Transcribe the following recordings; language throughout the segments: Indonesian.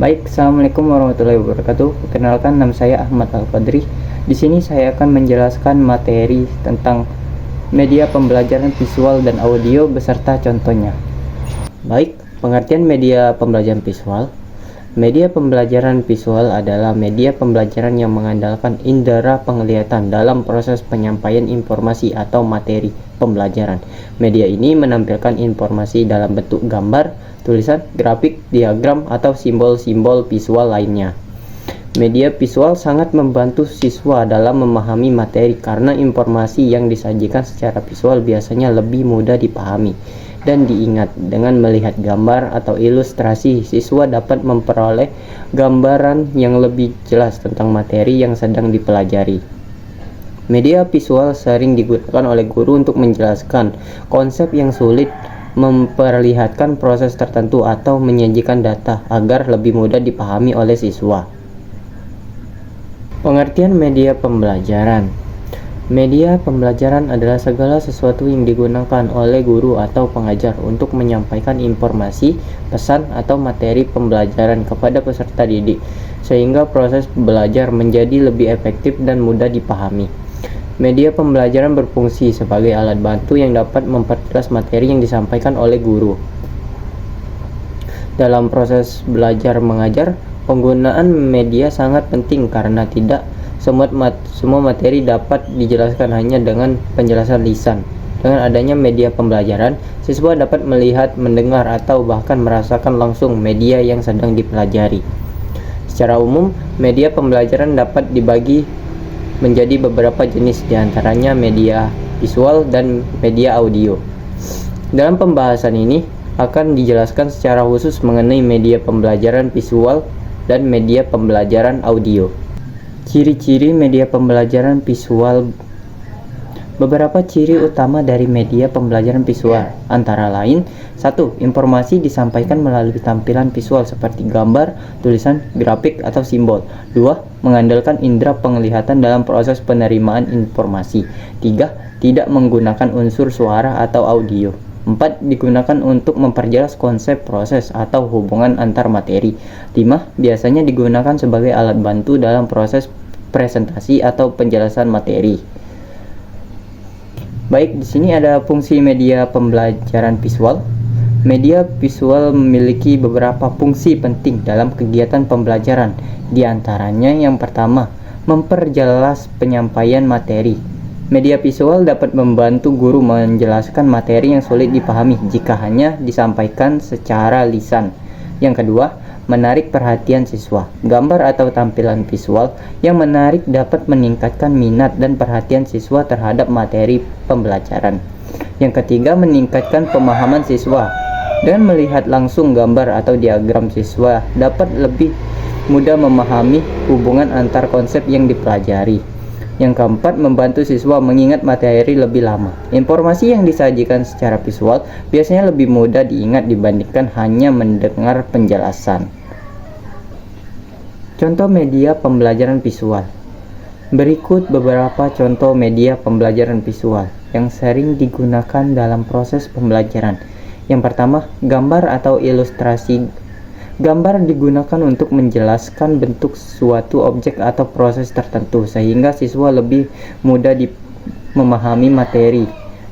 Baik, Assalamualaikum warahmatullahi wabarakatuh. Perkenalkan, nama saya Ahmad Al-Qadri. Di sini saya akan menjelaskan materi tentang media pembelajaran visual dan audio beserta contohnya. Baik, pengertian media pembelajaran visual. Media pembelajaran visual adalah media pembelajaran yang mengandalkan indera penglihatan dalam proses penyampaian informasi atau materi pembelajaran. Media ini menampilkan informasi dalam bentuk gambar, tulisan, grafik, diagram, atau simbol-simbol visual lainnya. Media visual sangat membantu siswa dalam memahami materi karena informasi yang disajikan secara visual biasanya lebih mudah dipahami dan diingat. Dengan melihat gambar atau ilustrasi, siswa dapat memperoleh gambaran yang lebih jelas tentang materi yang sedang dipelajari. Media visual sering digunakan oleh guru untuk menjelaskan konsep yang sulit, memperlihatkan proses tertentu, atau menyajikan data agar lebih mudah dipahami oleh siswa. Pengertian media pembelajaran. Media pembelajaran adalah segala sesuatu yang digunakan oleh guru atau pengajar untuk menyampaikan informasi, pesan, atau materi pembelajaran kepada peserta didik, sehingga proses belajar menjadi lebih efektif dan mudah dipahami. Media pembelajaran berfungsi sebagai alat bantu yang dapat memperjelas materi yang disampaikan oleh guru. Dalam proses belajar mengajar, penggunaan media sangat penting karena tidak semua materi dapat dijelaskan hanya dengan penjelasan lisan. Dengan adanya media pembelajaran, siswa dapat melihat, mendengar, atau bahkan merasakan langsung media yang sedang dipelajari. Secara umum, media pembelajaran dapat dibagi menjadi beberapa jenis, diantaranya media visual dan media audio. Dalam pembahasan ini akan dijelaskan secara khusus mengenai media pembelajaran visual dan media pembelajaran audio. Ciri-ciri media pembelajaran visual. Beberapa ciri utama dari media pembelajaran visual antara lain: 1. Informasi disampaikan melalui tampilan visual seperti gambar, tulisan, grafik, atau simbol. 2. Mengandalkan indera penglihatan dalam proses penerimaan informasi. 3. Tidak menggunakan unsur suara atau audio. 4. Digunakan untuk memperjelas konsep, proses, atau hubungan antar materi. 5. Biasanya digunakan sebagai alat bantu dalam proses presentasi atau penjelasan materi. Baik, di sini ada fungsi media pembelajaran visual. Media visual memiliki beberapa fungsi penting dalam kegiatan pembelajaran. Di antaranya yang pertama, memperjelas penyampaian materi. Media visual dapat membantu guru menjelaskan materi yang sulit dipahami jika hanya disampaikan secara lisan. Yang kedua, menarik perhatian siswa. Gambar atau tampilan visual yang menarik dapat meningkatkan minat dan perhatian siswa terhadap materi pembelajaran. Yang ketiga, meningkatkan pemahaman siswa. Dengan melihat langsung gambar atau diagram, siswa dapat lebih mudah memahami hubungan antar konsep yang dipelajari. Yang keempat, membantu siswa mengingat materi lebih lama. Informasi yang disajikan secara visual biasanya lebih mudah diingat dibandingkan hanya mendengar penjelasan. Contoh media pembelajaran visual. Berikut beberapa contoh media pembelajaran visual yang sering digunakan dalam proses pembelajaran. Yang pertama, gambar atau ilustrasi. Gambar digunakan untuk menjelaskan bentuk suatu objek atau proses tertentu sehingga siswa lebih mudah memahami materi.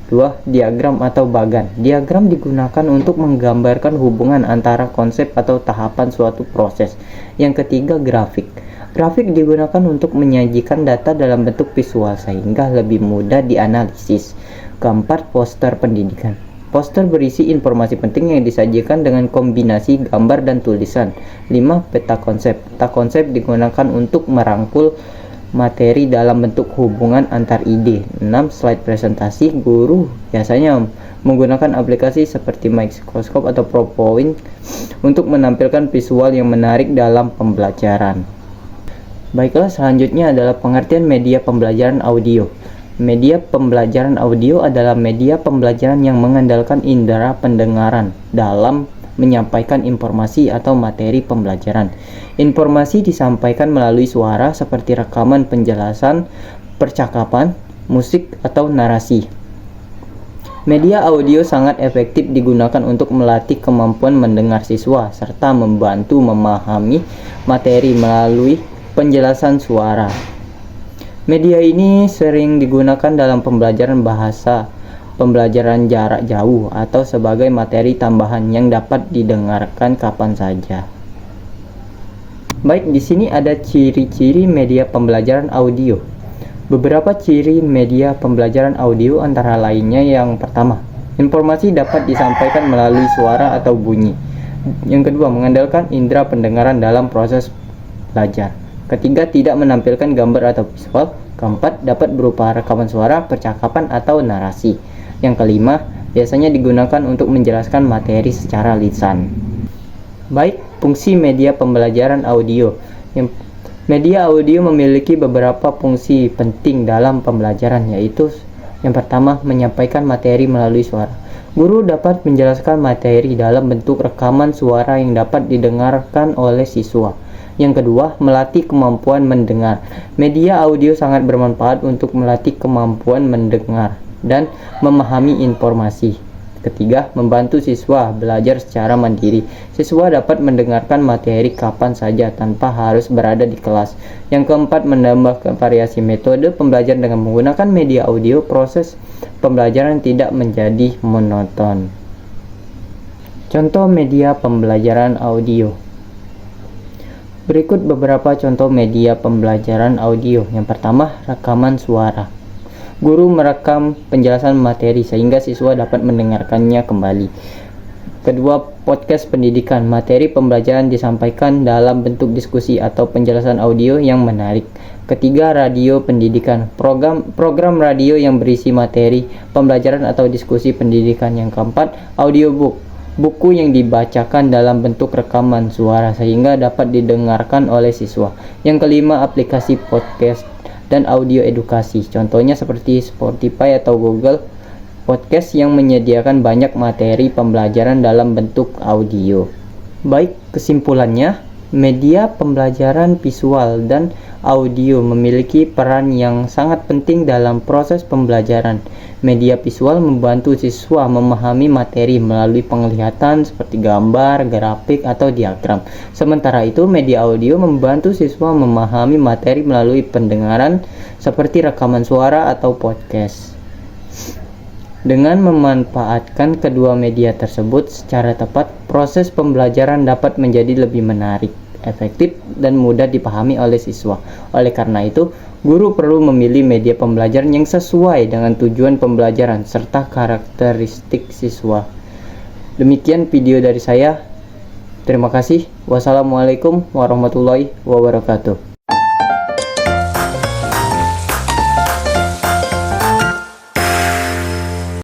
2. Diagram atau bagan. Diagram digunakan untuk menggambarkan hubungan antara konsep atau tahapan suatu proses. Yang ketiga, grafik. Grafik digunakan untuk menyajikan data dalam bentuk visual sehingga lebih mudah dianalisis. Keempat, poster pendidikan. Poster berisi informasi penting yang disajikan dengan kombinasi gambar dan tulisan. 5. Peta konsep. Peta konsep digunakan untuk merangkul materi dalam bentuk hubungan antar ide. 6. Slide presentasi. Guru biasanya menggunakan aplikasi seperti Microsoft atau PowerPoint untuk menampilkan visual yang menarik dalam pembelajaran. Baiklah, selanjutnya adalah pengertian media pembelajaran audio. Media pembelajaran audio adalah media pembelajaran yang mengandalkan indera pendengaran dalam menyampaikan informasi atau materi pembelajaran. Informasi disampaikan melalui suara seperti rekaman penjelasan, percakapan, musik, atau narasi. Media audio sangat efektif digunakan untuk melatih kemampuan mendengar siswa serta membantu memahami materi melalui penjelasan suara. Media ini sering digunakan dalam pembelajaran bahasa, pembelajaran jarak jauh, atau sebagai materi tambahan yang dapat didengarkan kapan saja. Baik, di sini ada ciri-ciri media pembelajaran audio. Beberapa ciri media pembelajaran audio antara lainnya: yang pertama, informasi dapat disampaikan melalui suara atau bunyi. Yang kedua, mengandalkan indera pendengaran dalam proses belajar. Ketiga, tidak menampilkan gambar atau visual. Keempat, dapat berupa rekaman suara, percakapan, atau narasi. Yang kelima, biasanya digunakan untuk menjelaskan materi secara lisan. Baik, fungsi media pembelajaran audio. Media audio memiliki beberapa fungsi penting dalam pembelajaran, yaitu yang pertama, menyampaikan materi melalui suara. Guru dapat menjelaskan materi dalam bentuk rekaman suara yang dapat didengarkan oleh siswa. Yang kedua, melatih kemampuan mendengar. Media audio sangat bermanfaat untuk melatih kemampuan mendengar dan memahami informasi. Ketiga, membantu siswa belajar secara mandiri. Siswa dapat mendengarkan materi kapan saja tanpa harus berada di kelas. Yang keempat, menambah variasi metode pembelajaran. Dengan menggunakan media audio, proses pembelajaran tidak menjadi monoton. Contoh media pembelajaran audio. Berikut beberapa contoh media pembelajaran audio. Yang pertama, rekaman suara. Guru merekam penjelasan materi sehingga siswa dapat mendengarkannya kembali. Kedua, podcast pendidikan. Materi pembelajaran disampaikan dalam bentuk diskusi atau penjelasan audio yang menarik. Ketiga, radio pendidikan. Program radio yang berisi materi pembelajaran atau diskusi pendidikan. Yang keempat, audiobook. Buku yang dibacakan dalam bentuk rekaman suara sehingga dapat didengarkan oleh siswa. Yang kelima, aplikasi podcast dan audio edukasi. Contohnya seperti Spotify atau Google Podcast yang menyediakan banyak materi pembelajaran dalam bentuk audio. Baik, kesimpulannya, media pembelajaran visual dan audio memiliki peran yang sangat penting dalam proses pembelajaran. Media visual membantu siswa memahami materi melalui penglihatan seperti gambar, grafik, atau diagram. Sementara itu, media audio membantu siswa memahami materi melalui pendengaran seperti rekaman suara atau podcast. Dengan memanfaatkan kedua media tersebut secara tepat, proses pembelajaran dapat menjadi lebih menarik, efektif, dan mudah dipahami oleh siswa. Oleh karena itu, guru perlu memilih media pembelajaran yang sesuai dengan tujuan pembelajaran serta karakteristik siswa. Demikian video dari saya. Terima kasih. Wassalamualaikum warahmatullahi wabarakatuh.